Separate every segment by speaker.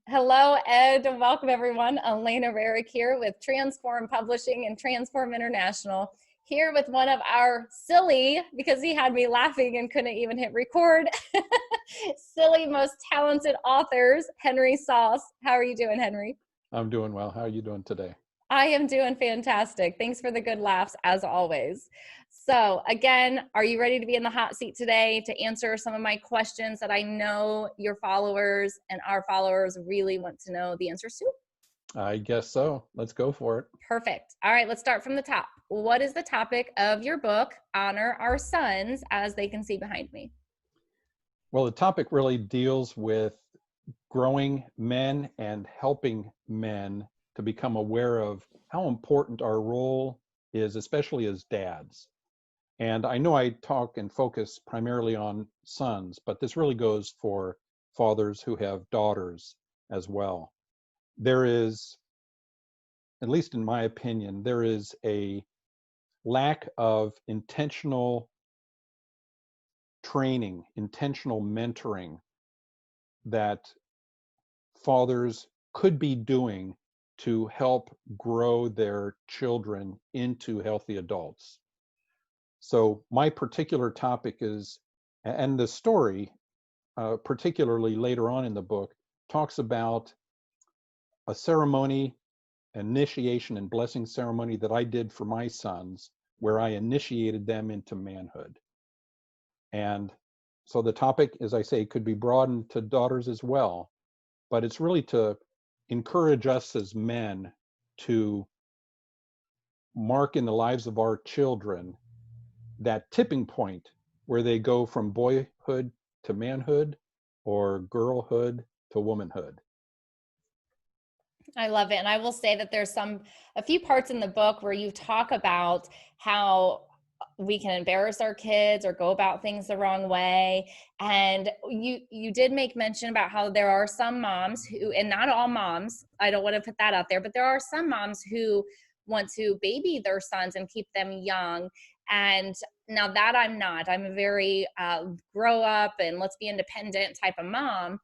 Speaker 1: Hello, Ed. Welcome, everyone. Elena Rarick here with Transform Publishing and Transform International. Here with one of our silly, because he had me laughing and couldn't even hit record, silly, most talented authors, Henry Saas. How are you doing, Henry?
Speaker 2: I'm doing well. How are you doing today?
Speaker 1: I am doing fantastic. Thanks for the good laughs, as always. So again, are you ready to be in the hot seat today to answer some of my questions that I know your followers and our followers really want to know the answers to?
Speaker 2: I guess so. Let's go for it.
Speaker 1: Perfect. All right, let's start from the top. What is the topic of your book, Honor Our Sons, as they can see behind me?
Speaker 2: Well, the topic really deals with growing men and helping men to become aware of how important our role is, especially as dads. And I know I talk and focus primarily on sons, but this really goes for fathers who have daughters as well. There is, at least in my opinion, there is a lack of intentional training, intentional mentoring that fathers could be doing to help grow their children into healthy adults. So my particular topic is, and the story, particularly later on in the book, talks about a ceremony, initiation and blessing ceremony that I did for my sons, where I initiated them into manhood. And so the topic, as I say, could be broadened to daughters as well, but it's really to encourage us as men to mark in the lives of our children that tipping point where they go from boyhood to manhood or girlhood to womanhood.
Speaker 1: I love it. And I will say that there's a few parts in the book where you talk about how we can embarrass our kids or go about things the wrong way. And you did make mention about how there are some moms who, and not all moms, I don't want to put that out there, but there are some moms who want to baby their sons and keep them young. And now that I'm not, I'm a very grow up and let's be independent type of mom.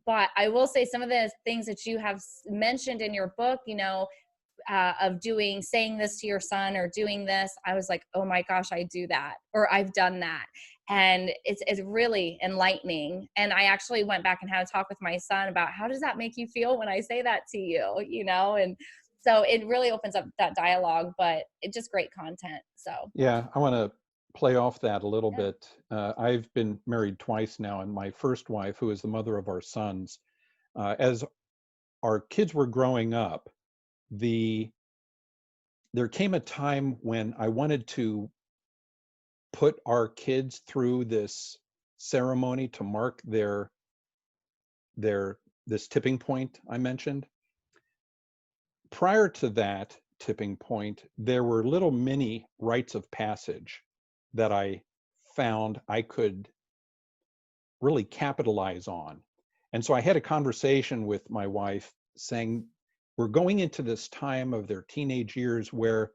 Speaker 1: But I will say some of the things that you have mentioned in your book, of saying this to your son or doing this, I was like, oh my gosh, I do that, or I've done that. And it's really enlightening. And I actually went back and had a talk with my son about how does that make you feel when I say that to you, and so it really opens up that dialogue, but it's just great content. So
Speaker 2: Yeah, I want to play off that a little
Speaker 1: yeah.
Speaker 2: bit. I've been married twice now, and my first wife, who is the mother of our sons, as our kids were growing up, there came a time when I wanted to put our kids through this ceremony to mark their this tipping point I mentioned. Prior to that tipping point, there were little mini rites of passage that I found I could really capitalize on. And so I had a conversation with my wife saying, we're going into this time of their teenage years where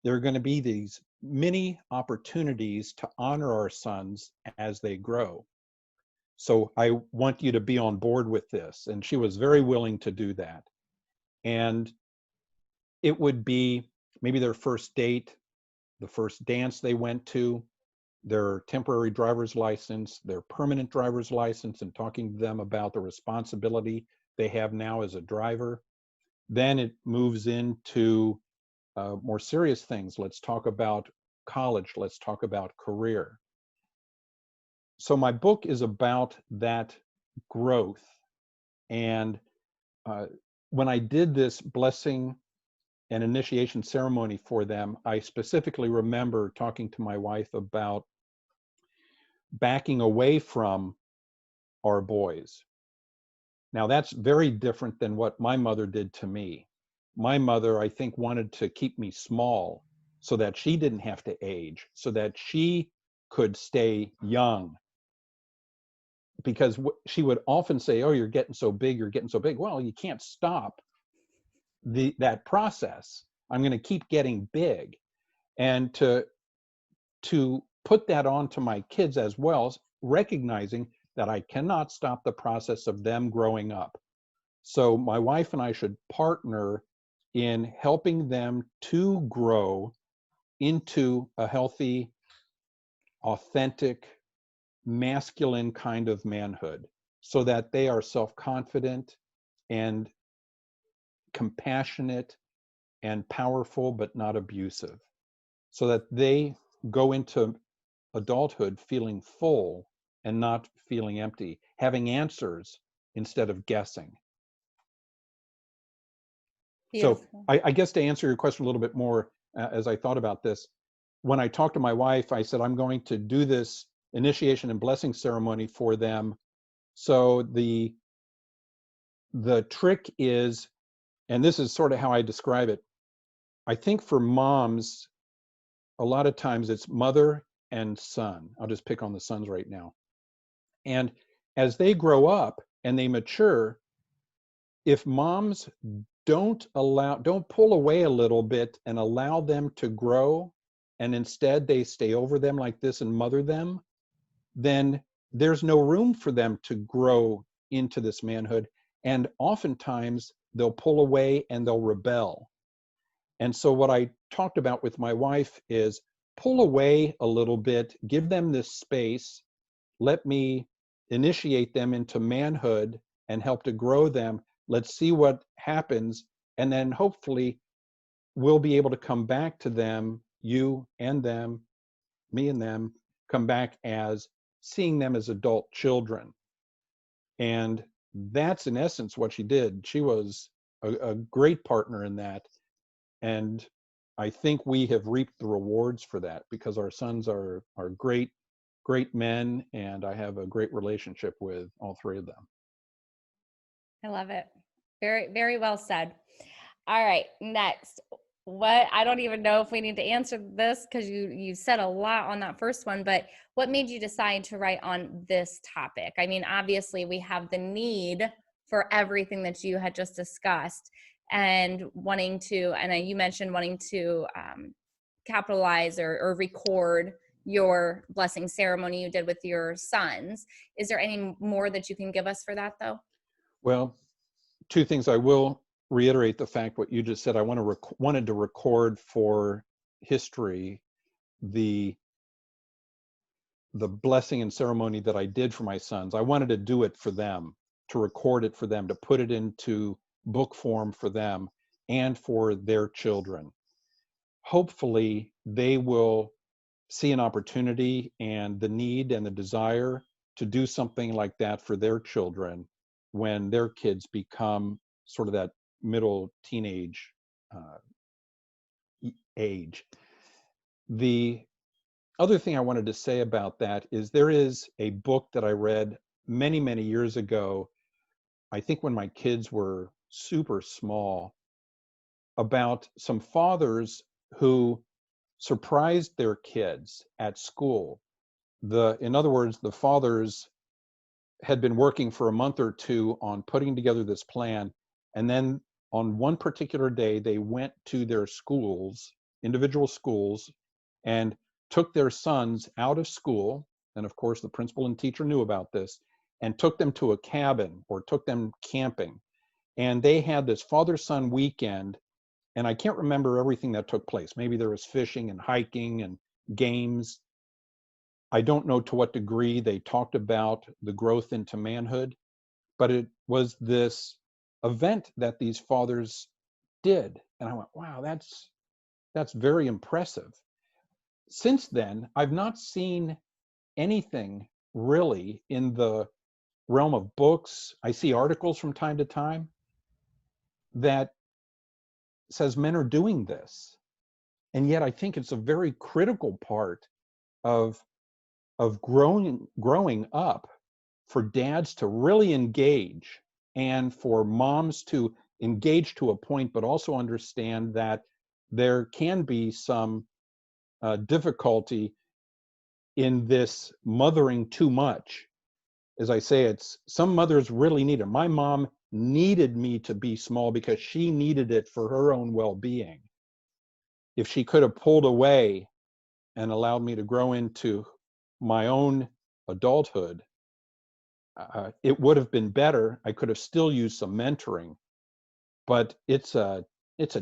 Speaker 2: there are going to be these many opportunities to honor our sons as they grow. So I want you to be on board with this. And she was very willing to do that. And it would be maybe their first date, the first dance they went to, their temporary driver's license, their permanent driver's license, and talking to them about the responsibility they have now as a driver. Then it moves into more serious things. Let's talk about college. Let's talk about career. So my book is about that growth. And when I did this blessing and initiation ceremony for them, I specifically remember talking to my wife about backing away from our boys. Now, that's very different than what my mother did to me. My mother, I think, wanted to keep me small so that she didn't have to age, so that she could stay young. Because she would often say, oh, you're getting so big, you're getting so big. Well, you can't stop that process. I'm going to keep getting big. And to put that on to my kids as well, recognizing that I cannot stop the process of them growing up. So my wife and I should partner in helping them to grow into a healthy, authentic, masculine kind of manhood so that they are self-confident and compassionate and powerful, but not abusive, so that they go into adulthood feeling full and not feeling empty, having answers instead of guessing. So
Speaker 1: Beautiful.
Speaker 2: I guess to answer your question a little bit more, as I thought about this, when I talked to my wife, I said, I'm going to do this initiation and blessing ceremony for them. So the trick is, and this is sort of how I describe it, I think for moms, a lot of times it's mother and son. I'll just pick on the sons right now. And as they grow up and they mature, if moms don't pull away a little bit and allow them to grow, and instead they stay over them like this and mother them, then there's no room for them to grow into this manhood. And oftentimes they'll pull away and they'll rebel. And so what I talked about with my wife is pull away a little bit, give them this space, let me initiate them into manhood and help to grow them. Let's see what happens. And then hopefully we'll be able to come back to them, you and them, me and them, come back as seeing them as adult children. And that's in essence what she did. She was a great partner in that. And I think we have reaped the rewards for that because our sons are great, great men, and I have a great relationship with all three of them.
Speaker 1: I love it. Very, very well said. All right, next. What I don't even know if we need to answer this because you said a lot on that first one, but what made you decide to write on this topic? I mean, obviously we have the need for everything that you had just discussed and wanting to, and you mentioned wanting to capitalize or record your blessing ceremony you did with your sons. Is there any more that you can give us for that though?
Speaker 2: Well, two things. I will reiterate the fact what you just said. I wanted to record for history the blessing and ceremony that I did for my sons. I wanted to do it for them, to record it for them, to put it into book form for them and for their children. Hopefully, they will see an opportunity and the need and the desire to do something like that for their children when their kids become sort of that middle teenage uh, age. The other thing I wanted to say about that is there is a book that I read many, many years ago, I think when my kids were super small, about some fathers who surprised their kids at school. In other words, the fathers had been working for a month or two on putting together this plan. And then on one particular day, they went to their schools, individual schools, and took their sons out of school. And of course, the principal and teacher knew about this and took them to a cabin or took them camping. And they had this father-son weekend. And I can't remember everything that took place. Maybe there was fishing and hiking and games. I don't know to what degree they talked about the growth into manhood, but it was this event that these fathers did. And I went, wow, that's very impressive. Since then, I've not seen anything really in the realm of books. I see articles from time to time that says men are doing this. And yet I think it's a very critical part of growing up for dads to really engage and for moms to engage to a point, but also understand that there can be some difficulty in this mothering too much. As I say, it's some mothers really need it. My mom needed me to be small because she needed it for her own well-being. If she could have pulled away and allowed me to grow into my own adulthood, It would have been better. I could have still used some mentoring, but it's a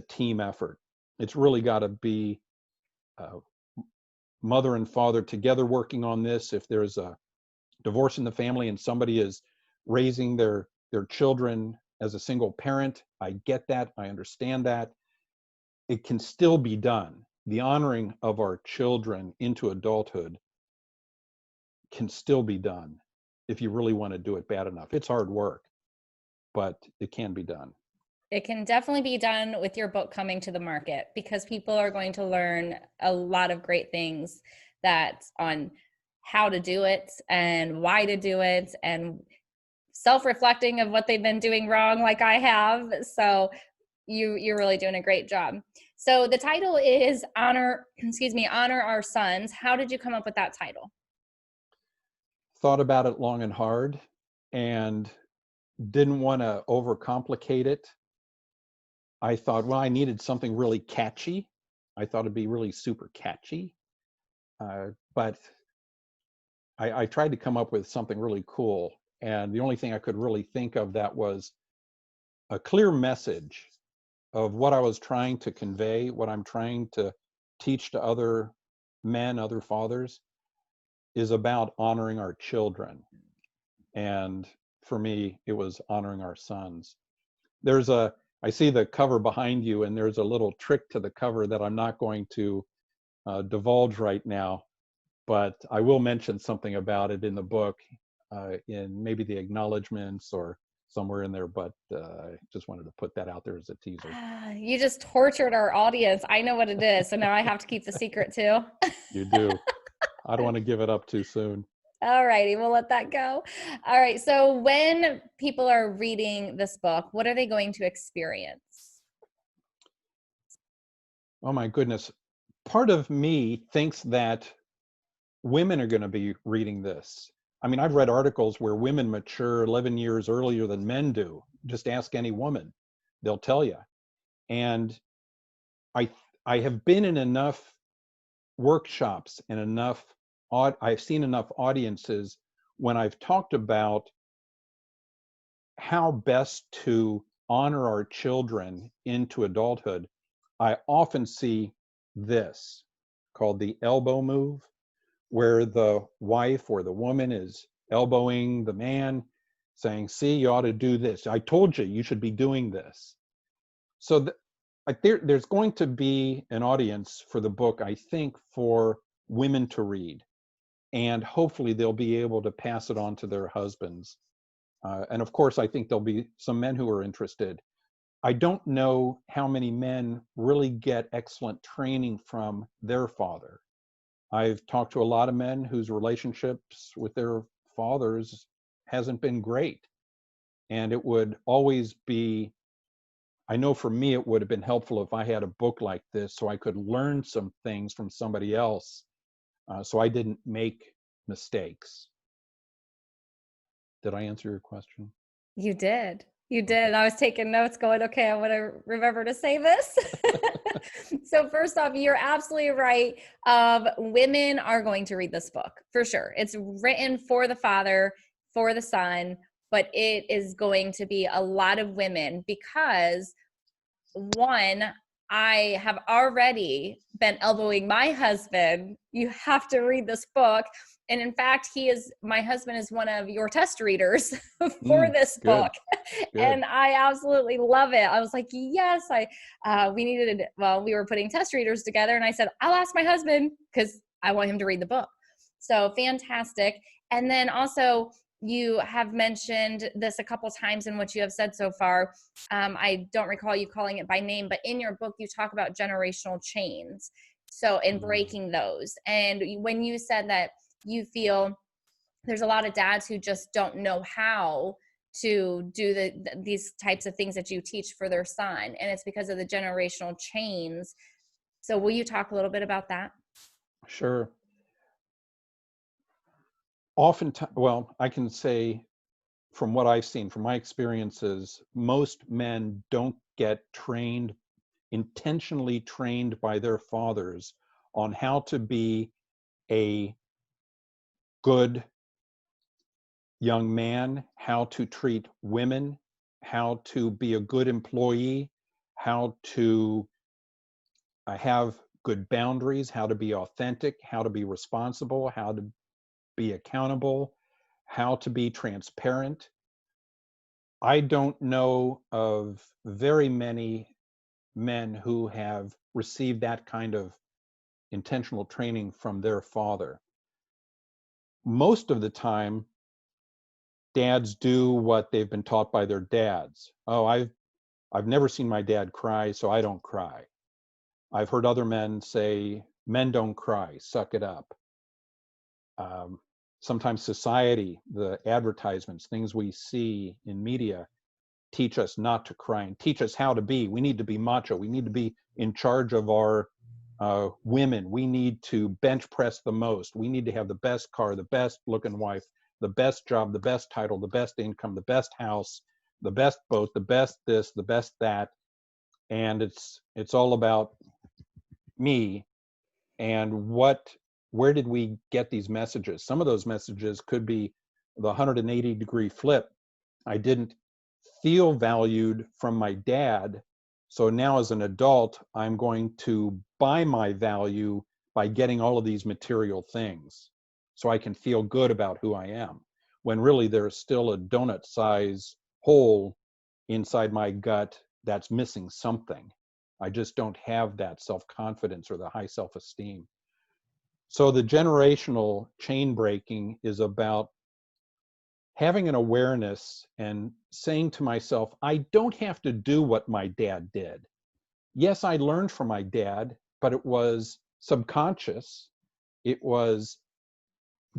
Speaker 2: team effort. It's really got to be uh, mother and father together working on this. If there's a divorce in the family and somebody is raising their children as a single parent, I get that. I understand that. It can still be done. The honoring of our children into adulthood can still be done if you really want to do it bad enough. It's hard work, but it can be done.
Speaker 1: It can definitely be done with your book coming to the market, because people are going to learn a lot of great things that on how to do it and why to do it, and self-reflecting of what they've been doing wrong like I have. So you're really doing a great job. So the title is Honor, excuse me, Honor Our Sons. How did you come up with that title?
Speaker 2: Thought about it long and hard and didn't want to overcomplicate it. I thought, well, I needed something really catchy. I thought it'd be really super catchy. But I tried to come up with something really cool. And the only thing I could really think of that was a clear message of what I was trying to convey, what I'm trying to teach to other men, other fathers, is about honoring our children. And for me, it was honoring our sons. I see the cover behind you, and there's a little trick to the cover that I'm not going to divulge right now, but I will mention something about it in the book, in maybe the acknowledgments or somewhere in there, but I just wanted to put that out there as a teaser.
Speaker 1: You just tortured our audience. I know what it is. So now I have to keep the secret too.
Speaker 2: You do. I don't want to give it up too soon.
Speaker 1: All righty, we'll let that go. All right. So when people are reading this book, what are they going to experience?
Speaker 2: Oh my goodness. Part of me thinks that women are going to be reading this. I mean, I've read articles where women mature 11 years earlier than men do. Just ask any woman, they'll tell you. And I I have been in enough workshops and I've seen enough audiences when I've talked about how best to honor our children into adulthood. I often see this called the elbow move, where the wife or the woman is elbowing the man, saying, see, you ought to do this. I told you, you should be doing this. So there's going to be an audience for the book, I think, for women to read. And hopefully they'll be able to pass it on to their husbands. And of course, I think there'll be some men who are interested. I don't know how many men really get excellent training from their father. I've talked to a lot of men whose relationships with their fathers hasn't been great. And it would always be, I know for me, it would have been helpful if I had a book like this so I could learn some things from somebody else, so I didn't make mistakes. Did I answer your question?
Speaker 1: You did. You
Speaker 2: Okay.
Speaker 1: did. I was taking notes going, okay, I want to remember to say this. So first off, you're absolutely right. Women are going to read this book for sure. It's written for the father, for the son, but it is going to be a lot of women because one, I have already been elbowing my husband. You have to read this book. And in fact, my husband is one of your test readers for this book.
Speaker 2: Good, good.
Speaker 1: And I absolutely love it. I was like, yes, we were putting test readers together and I said, I'll ask my husband because I want him to read the book. So fantastic. And then also you have mentioned this a couple times in what you have said so far. I don't recall you calling it by name, but in your book, you talk about generational chains. So in breaking those. And when you said that you feel there's a lot of dads who just don't know how to do these types of things that you teach for their son. And it's because of the generational chains. So will you talk a little bit about that?
Speaker 2: Sure. Oftentimes, well, I can say from what I've seen, from my experiences, most men don't get trained, intentionally trained by their fathers on how to be a good young man how to treat women, how to be a good employee, how to have good boundaries, how to be authentic, how to be responsible, how to be accountable, how to be transparent. I don't know of very many men who have received that kind of intentional training from their father. Most of the time, dads do what they've been taught by their dads. Oh, I've never seen my dad cry, so I don't cry. I've heard other men say, men don't cry, suck it up. Um, Sometimes society, the advertisements, things we see in media teach us not to cry and teach us how to be. We need to be macho. We need to be in charge of our women. We need to bench press the most. We need to have the best car, the best looking wife, the best job, the best title, the best income, the best house, the best boat, the best this, the best that. And it's all about me. And where did we get these messages? Some of those messages could be the 180-degree flip. I didn't feel valued from my dad. So now as an adult, I'm going to buy my value by getting all of these material things so I can feel good about who I am. When really there's still a donut size hole inside my gut that's missing something. I just don't have that self-confidence or the high self-esteem. So the generational chain breaking is about having an awareness and saying to myself, I don't have to do what my dad did. Yes, I learned from my dad, but it was subconscious. It was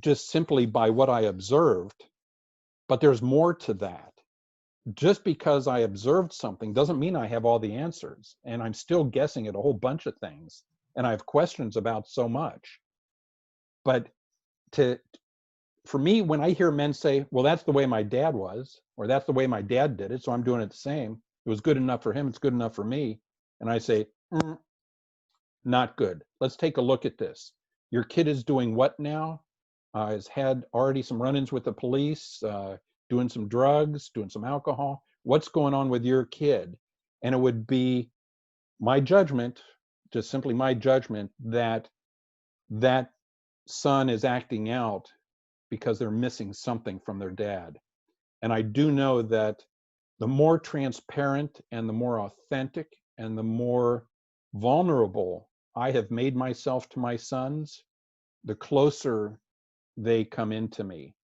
Speaker 2: just simply by what I observed, but there's more to that. Just because I observed something doesn't mean I have all the answers, and I'm still guessing at a whole bunch of things, and I have questions about so much. But to for me, when I hear men say, well, that's the way my dad was, or that's the way my dad did it, so I'm doing it the same. It was good enough for him, it's good enough for me. And I say, not good. Let's take a look at this. Your kid is doing what now? Has had already some run-ins with the police, doing some drugs, doing some alcohol. What's going on with your kid? And it would be my judgment, just simply my judgment, that that son is acting out because they're missing something from their dad. And I do know that the more transparent and the more authentic and the more vulnerable I have made myself to my sons, the closer they come into me,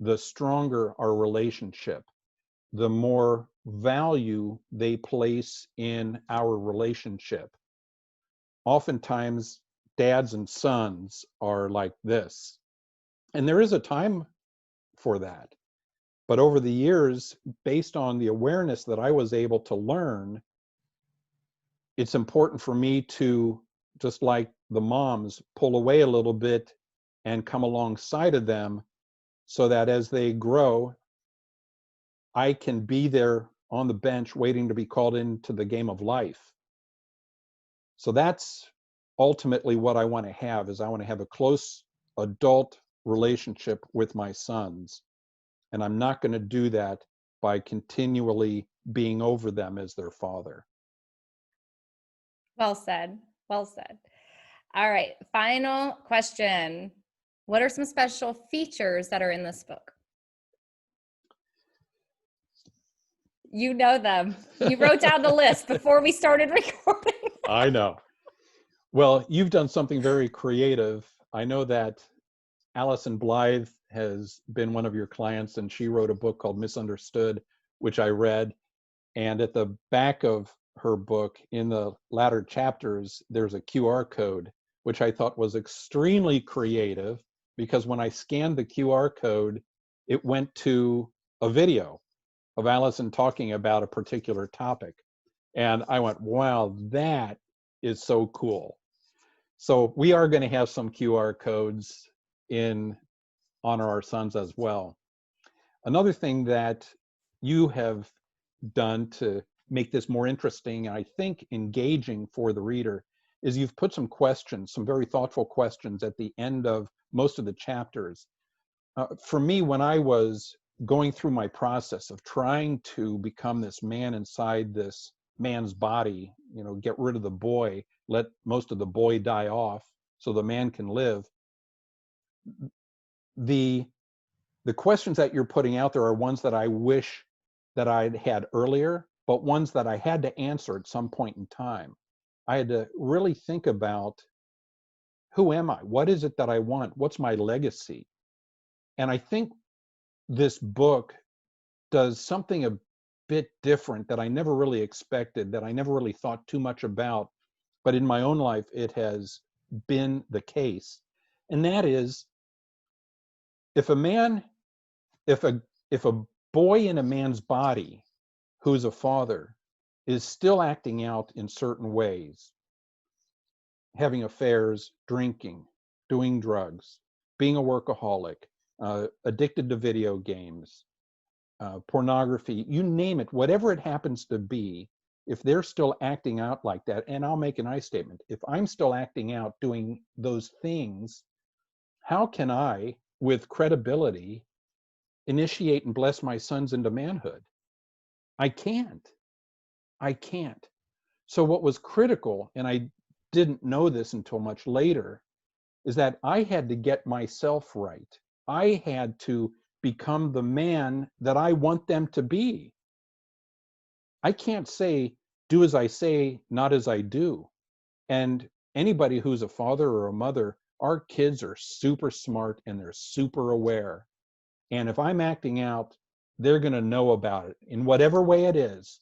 Speaker 2: the stronger our relationship, the more value they place in our relationship. Oftentimes, dads and sons are like this. And there is a time for that. But over the years, based on the awareness that I was able to learn, it's important for me to, just like the moms, pull away a little bit and come alongside of them so that as they grow, I can be there on the bench waiting to be called into the game of life. So that's ultimately what I want to have, is I want to have a close adult relationship with my sons. And I'm not going to do that by continually being over them as their father.
Speaker 1: Well said. Well said. All right. Final question. What are some special features that are in this book? You know them. You wrote down the list before we started recording.
Speaker 2: I know. Well, you've done something very creative. I know that Allison Blythe has been one of your clients, and she wrote a book called Misunderstood, which I read. And at the back of her book, in the latter chapters, there's a QR code, which I thought was extremely creative, because when I scanned the QR code, it went to a video of Allison talking about a particular topic. And I went, wow, that is so cool. So we are going to have some QR codes in Honor Our Sons as well. Another thing that you have done to make this more interesting, I think engaging for the reader, is you've put some questions, some very thoughtful questions at the end of most of the chapters. For me, when I was going through my process of trying to become this man inside this man's body, get rid of the boy, let most of the boy die off so the man can live. The questions that you're putting out there are ones that I wish that I'd had earlier, but ones that I had to answer at some point in time. I had to really think about, who am I? What is it that I want? What's my legacy? And I think this book does something a bit different that I never really expected, that I never really thought too much about, but in my own life, it has been the case. And that is, if a man, if a boy in a man's body who's a father is still acting out in certain ways, having affairs, drinking, doing drugs, being a workaholic, addicted to video games, pornography, you name it, whatever it happens to be, if they're still acting out like that, and I'll make an I statement, if I'm still acting out doing those things, how can I, with credibility, initiate and bless my sons into manhood? I can't. I can't. So what was critical, and I didn't know this until much later, is that I had to get myself right. I had to become the man that I want them to be. I can't say, do as I say, not as I do. And anybody who's a father or a mother, our kids are super smart and they're super aware. And if I'm acting out, they're going to know about it in whatever way it is,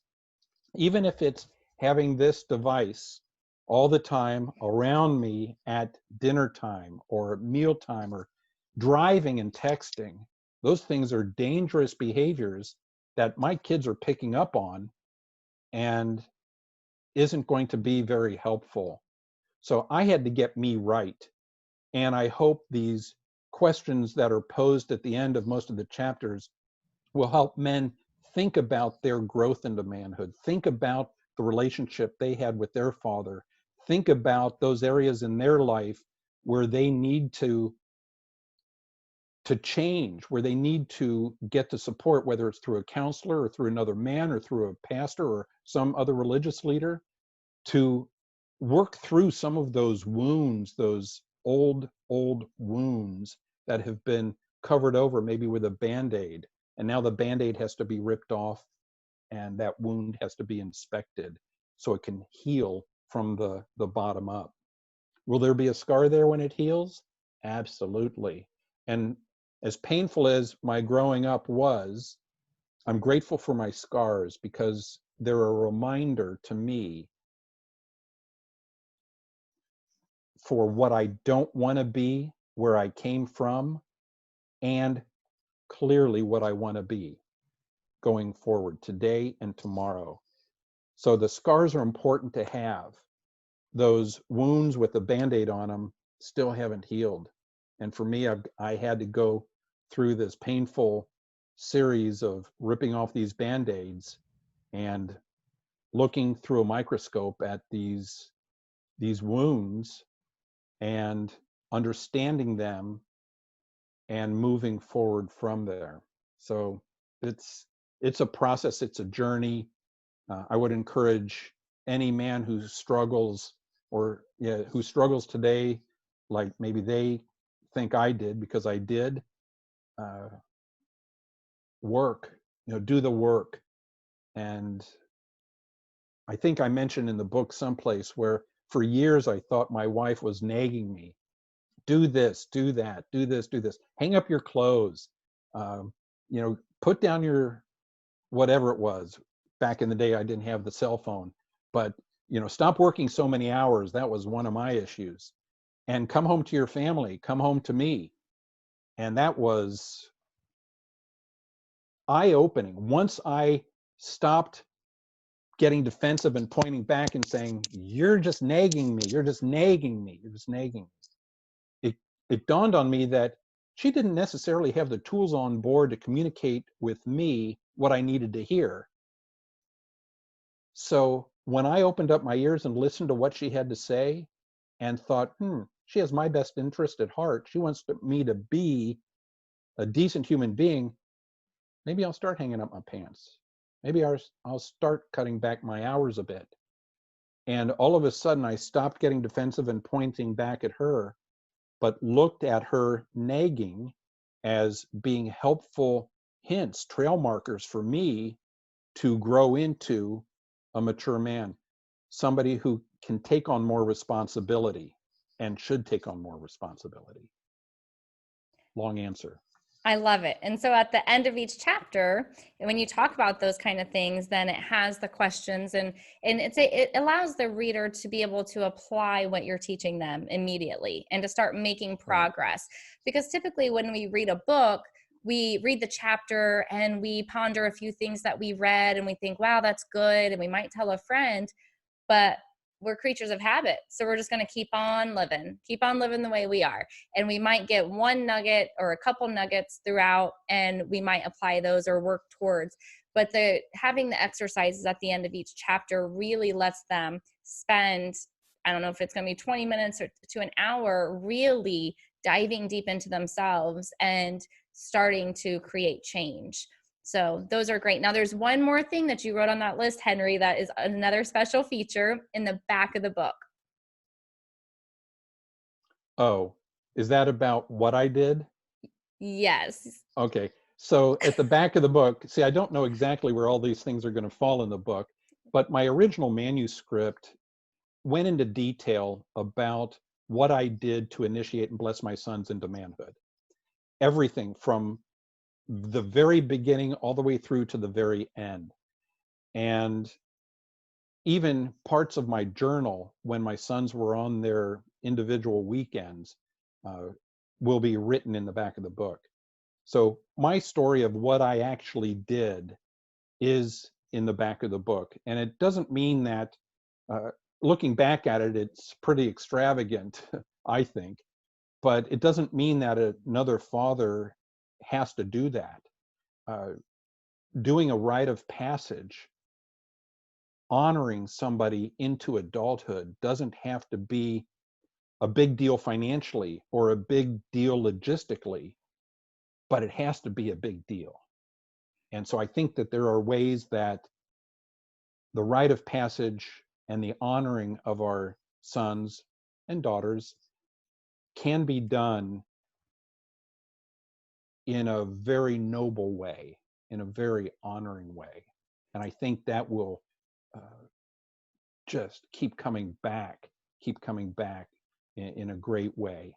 Speaker 2: even if it's having this device all the time around me at dinner time or meal time or driving and texting. Those things are dangerous behaviors that my kids are picking up on and isn't going to be very helpful. So I had to get me right. And I hope these questions that are posed at the end of most of the chapters will help men think about their growth into manhood, think about the relationship they had with their father, think about those areas in their life where they need to change, where they need to get the support, whether it's through a counselor or through another man or through a pastor or some other religious leader, to work through some of those wounds, those old wounds that have been covered over maybe with a Band-Aid. And now the Band-Aid has to be ripped off and that wound has to be inspected so it can heal from the bottom up. Will there be a scar there when it heals? Absolutely. And as painful as my growing up was, I'm grateful for my scars because they're a reminder to me for what I don't want to be, where I came from, and clearly what I want to be going forward today and tomorrow. So the scars are important to have. Those wounds with the Band-Aid on them still haven't healed. And for me, I had to go through this painful series of ripping off these Band-Aids and looking through a microscope at these wounds and understanding them and moving forward from there. So it's a process, it's a journey. I would encourage any man who struggles or who struggles today, like maybe they think I did, because I did, uh, work, do the work. And I think I mentioned in the book someplace where for years I thought my wife was nagging me, do this, do that, do this, do this, hang up your clothes, put down your whatever it was. Back in the day, I didn't have the cell phone, but stop working so many hours. That was one of my issues. And come home to your family, come home to me. And that was eye-opening. Once I stopped getting defensive and pointing back and saying, you're just nagging me, you're just nagging me, you're just nagging me. It dawned on me that she didn't necessarily have the tools on board to communicate with me what I needed to hear. So when I opened up my ears and listened to what she had to say and thought, she has my best interest at heart, she wants me to be a decent human being, maybe I'll start hanging up my pants. Maybe I'll start cutting back my hours a bit. And all of a sudden, I stopped getting defensive and pointing back at her, but looked at her nagging as being helpful hints, trail markers for me to grow into a mature man, somebody who can take on more responsibility and should take on more responsibility. Long answer.
Speaker 1: I love it. And so at the end of each chapter, when you talk about those kind of things, then it has the questions, and it allows the reader to be able to apply what you're teaching them immediately and to start making
Speaker 2: Right.
Speaker 1: progress. Because typically when we read a book, we read the chapter and we ponder a few things that we read and we think, wow, that's good. And we might tell a friend, but we're creatures of habit. So we're just going to keep on living the way we are. And we might get one nugget or a couple nuggets throughout, and we might apply those or work towards. But having the exercises at the end of each chapter really lets them spend, I don't know if it's going to be 20 minutes or to an hour, really diving deep into themselves and starting to create change. So those are great. Now there's one more thing that you wrote on that list, Henry, that is another special feature in the back of the book.
Speaker 2: Oh, is that about what I did?
Speaker 1: Yes.
Speaker 2: Okay. So at the back of the book, see, I don't know exactly where all these things are going to fall in the book, but my original manuscript went into detail about what I did to initiate and bless my sons into manhood. Everything from the very beginning all the way through to the very end. And even parts of my journal when my sons were on their individual weekends uh, will be written in the back of the book. So my story of what I actually did is in the back of the book. And it doesn't mean that, uh, looking back at it, it's pretty extravagant, I think, but it doesn't mean that another father has to do that. Uh, Doing a rite of passage, honoring somebody into adulthood, doesn't have to be a big deal financially or a big deal logistically, but it has to be a big deal. And so I think that there are ways that the rite of passage and the honoring of our sons and daughters can be done in a very noble way, in a very honoring way. And I think that will uh, just keep coming back in a great way.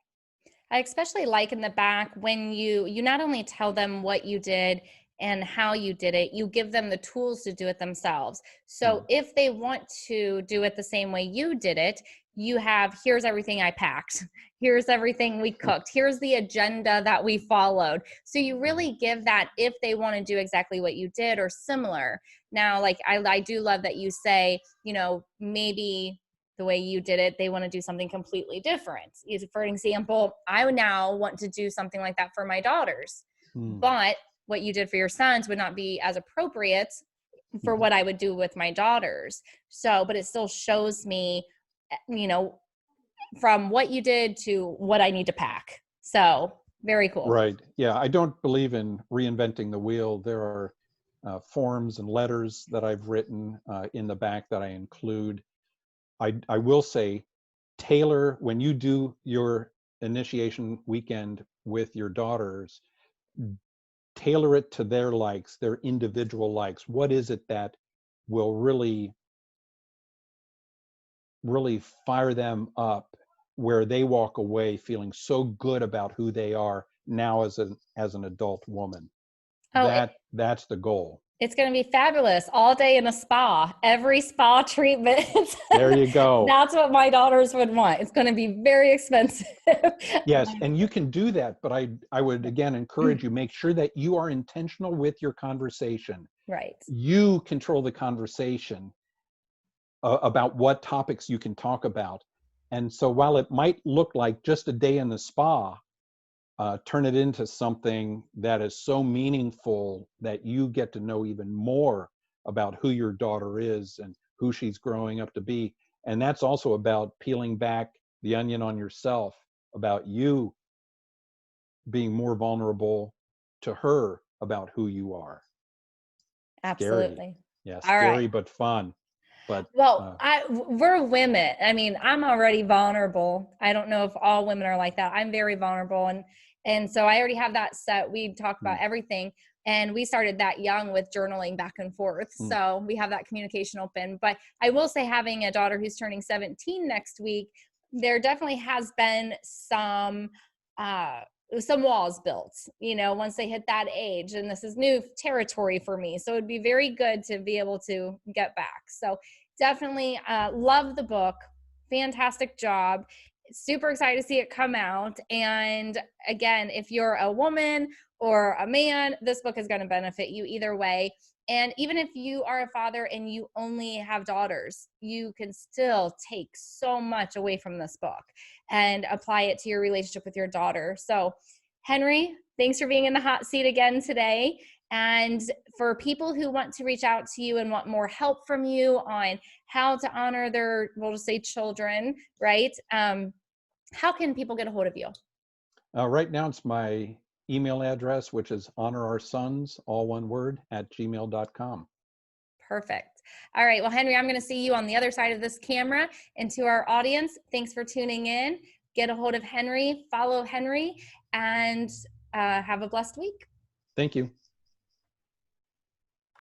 Speaker 1: I especially like in the back when you not only tell them what you did and how you did it, you give them the tools to do it themselves. So
Speaker 2: Mm.
Speaker 1: if they want to do it the same way you did it, you have, here's everything I packed. Here's everything we cooked. Here's the agenda that we followed. So you
Speaker 2: Right.
Speaker 1: really give that if they want to do exactly what you did or similar. Now, like I do love that you say, maybe the way you did it, they want to do something completely different. For example, I would now want to do something like that for my daughters,
Speaker 2: Mm.
Speaker 1: but what you did for your sons would not be as appropriate for
Speaker 2: Mhm.
Speaker 1: what I would do with my daughters. So, but it still shows me, you know, from what you did to what I need to pack. So, very cool.
Speaker 2: Right. Yeah, I don't believe in reinventing the wheel. There are forms and letters that I've written in the back that I include. I will say, tailor, when you do your initiation weekend with your daughters, tailor it to their likes, their individual likes. What is it that will really fire them up, where they walk away feeling so good about who they are now as an adult woman?
Speaker 1: Oh,
Speaker 2: That's the goal.
Speaker 1: it's going to be fabulous all day in a spa, every spa treatment.
Speaker 2: There you go.
Speaker 1: That's what my daughters would want. It's going to be very expensive.
Speaker 2: Yes, and you can do that, but I would again encourage you, make sure that you are intentional with your conversation.
Speaker 1: Right.
Speaker 2: You control the conversation about what topics you can talk about. And so while it might look like just a day in the spa, turn it into something that is so meaningful that you get to know even more about who your daughter is and who she's growing up to be. And that's also about peeling back the onion on yourself, about you being more vulnerable to her about who you are. Scary.
Speaker 1: Absolutely.
Speaker 2: Yeah,
Speaker 1: All right.
Speaker 2: scary, but fun. But
Speaker 1: Well, we're women. I mean, I'm already vulnerable. I don't know if all women are like that. I'm very vulnerable, and so I already have that set. We talk about
Speaker 2: mm,
Speaker 1: everything, and we started that young with journaling back and forth.
Speaker 2: mm,
Speaker 1: So we have that communication open. But I will say, having a daughter who's turning 17 next week, there definitely has been uh some walls built, once they hit that age, and this is new territory for me. So it'd be very good to be able to get back. So definitely love the book. Fantastic job. Super excited to see it come out. And again, if you're a woman or a man, this book is going to benefit you either way. And even if you are a father and you only have daughters, you can still take so much away from this book and apply it to your relationship with your daughter. So, Henry, thanks for being in the hot seat again today. And for people who want to reach out to you and want more help from you on how to honor their, we'll just say children, right? How can people get a hold of you?
Speaker 2: right now, it's my email address, which is honoroursons, all one word, @gmail.com.
Speaker 1: Perfect. All right. Well, Henry, I'm going to see you on the other side of this camera. And to our audience, thanks for tuning in. Get a hold of Henry, follow Henry, and have a blessed week.
Speaker 2: Thank you.